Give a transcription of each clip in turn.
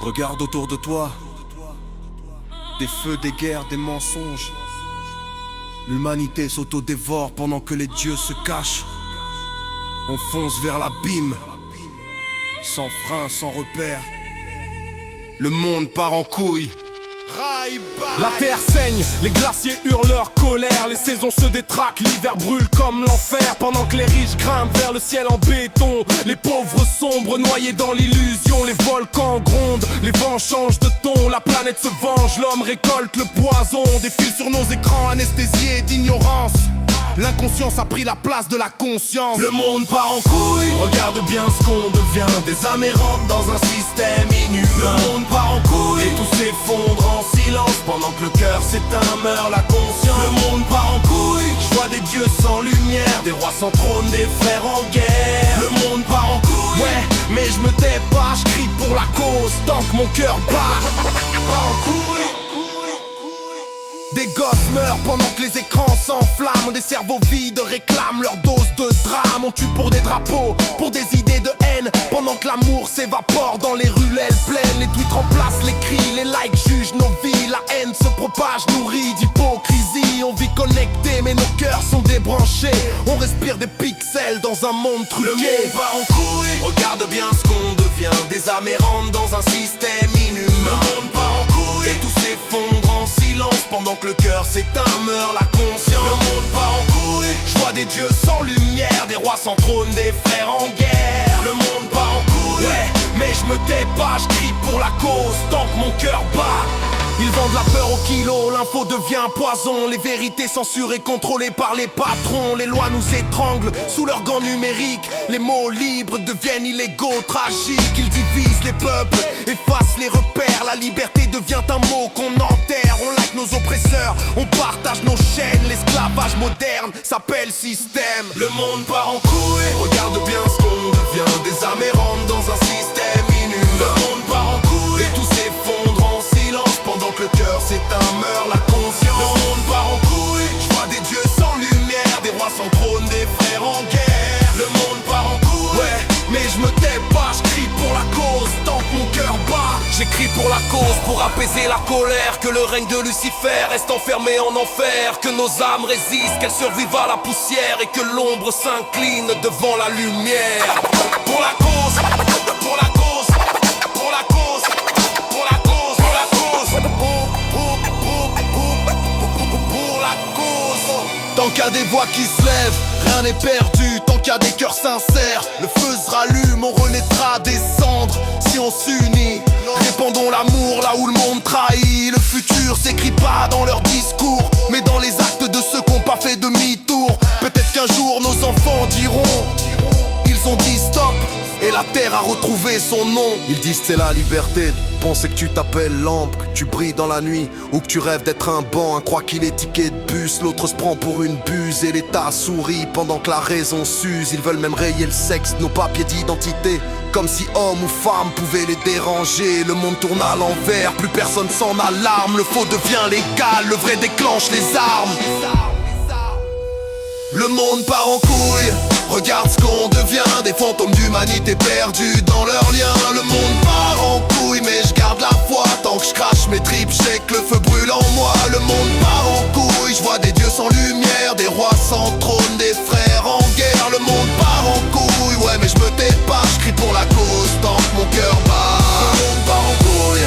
Regarde autour de toi. Des feux, des guerres, des mensonges. L'humanité s'auto-dévore pendant que les dieux se cachent. On fonce vers l'abîme, sans frein, sans repère. Le monde part en couille. La terre saigne, les glaciers hurlent leur colère. Les saisons se détraquent, l'hiver brûle comme l'enfer. Pendant que les riches grimpent vers le ciel en béton, les pauvres sombres noyés dans l'illusion. Les volcans grondent, les vents changent de ton. La planète se venge, l'homme récolte le poison. Défile sur nos écrans anesthésiés d'ignorance. L'inconscience a pris la place de la conscience. Le monde part en couille, regarde bien ce qu'on devient. Des âmes errantes dans un système inhumain. Le monde part en couille, et tout s'effondre en silence. Pendant que le cœur s'éteint, meurt la conscience. Le monde part en couille, je vois des dieux sans lumière. Des rois sans trône, des frères en guerre. Le monde part en couille, ouais, mais je me tais pas, je crie pour la cause. Tant que mon cœur bat, part en couille. Des gosses meurent pendant que les écrans s'enflamment. Des cerveaux vides réclament leur dose de drame. On tue pour des drapeaux, pour des idées de haine. Pendant que l'amour s'évapore dans les ruelles pleines. Les tweets remplacent les cris, les likes jugent nos vies. La haine se propage, nourrie d'hypocrisie. On vit connecté mais nos cœurs sont débranchés. On respire des pixels dans un monde truqué. Le monde part en couille, regarde bien ce qu'on devient. Des âmes errantes dans un système inhumain. Le monde part en couille, et tout s'effondre en silence. Pendant que le cœur s'éteint, meurt la conscience. Le monde part en couille, je vois des dieux sans lumière. Des rois sans trône, des frères en guerre. Le monde part en couille, ouais, mais je me tais pas, je crie pour la cause. Tant que mon cœur bat. Ils vendent la peur au kilo, l'info devient poison. Les vérités censurées, contrôlées par les patrons. Les lois nous étranglent sous leurs gants numériques. Les mots libres deviennent illégaux, tragiques. Ils divisent les peuples, effacent les repères. La liberté devient un mot qu'on enterre. On like nos oppresseurs, on partage nos chaînes. L'esclavage moderne s'appelle système. Le monde part en couille, regarde bien ce qu'on devient. Des âmes errantes dans un système inhumain. Le monde part en couille, et tout s'effondre en silence. Pendant que le cœur s'éteint, meurt la conscience. Le monde part en couille, je vois des dieux sans lumière. Des rois sans trône, des frères en guerre. Le monde part en couille, ouais, mais je me tais pas, je crie pour la cause. Tant que mon cœur bat, j'écris pour la cause, pour apaiser la colère. Que le règne de Lucifer reste enfermé en enfer. Que nos âmes résistent, qu'elles survivent à la poussière. Et que l'ombre s'incline devant la lumière. Pour la cause, pour la cause, pour la cause, pour la cause, pour la cause, pour la cause. Tant qu'il y a des voix qui se lèvent, rien n'est perdu. Tant qu'il y a des cœurs sincères, le feu se rallume, on renaîtra des cendres. Si on s'unit, répandons l'amour là où le monde trahit. Le futur s'écrit pas dans leurs discours, mais dans les actes de ceux qui n'ont pas fait demi-tour. Peut-être qu'un jour nos enfants diront, ils ont dit stop, et la terre a retrouvé son nom. Ils disent c'est la liberté de penser que tu t'appelles lampe, que tu brilles dans la nuit, ou que tu rêves d'être un banc. Un croit qu'il est ticket de bus, l'autre se prend pour une buse. Et l'État sourit pendant que la raison s'use. Ils veulent même rayer le sexe de nos papiers d'identité, comme si homme ou femme pouvait les déranger. Le monde tourne à l'envers, plus personne s'en alarme. Le faux devient légal, le vrai déclenche les armes. Le monde part en couille, regarde ce qu'on devient. Des fantômes d'humanité perdus dans leurs liens. Le monde part en couille, mais je garde la foi. Tant que je crache mes tripes, je sais que le feu brûle en moi. Le monde part en couille, je vois des dieux sans lumière. Des rois sans trône, des frères en guerre. Le monde part en couille, ouais, mais je me tais pas, je crie pour la cause. Tant que mon cœur bat. Le monde part en couille.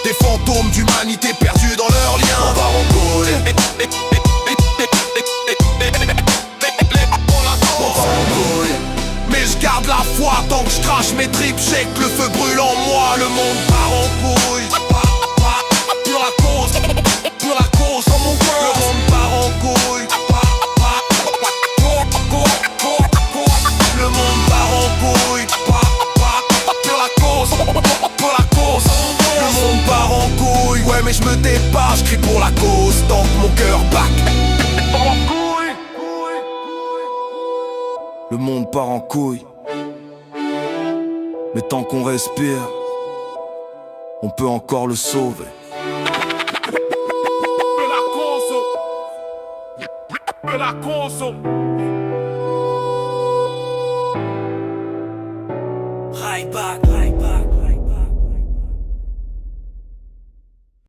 Des fantômes d'humanité perdus dans leurs liens. On va en couille. On va en couille. Mais je garde la foi tant que je crache mes tripes. Je sais que le feu brûle en moi. Le monde part en couille. Pour la cause, pour la cause, dans mon cœur. Le monde part en couille. Le monde part en couille. Pour la cause, pour la cause. Le monde part en couille, ouais, mais je me tais pas, je crie pour la cause. Tant que mon cœur bat. Le monde part en couille, mais tant qu'on respire, on peut encore le sauver. La conso. fight back.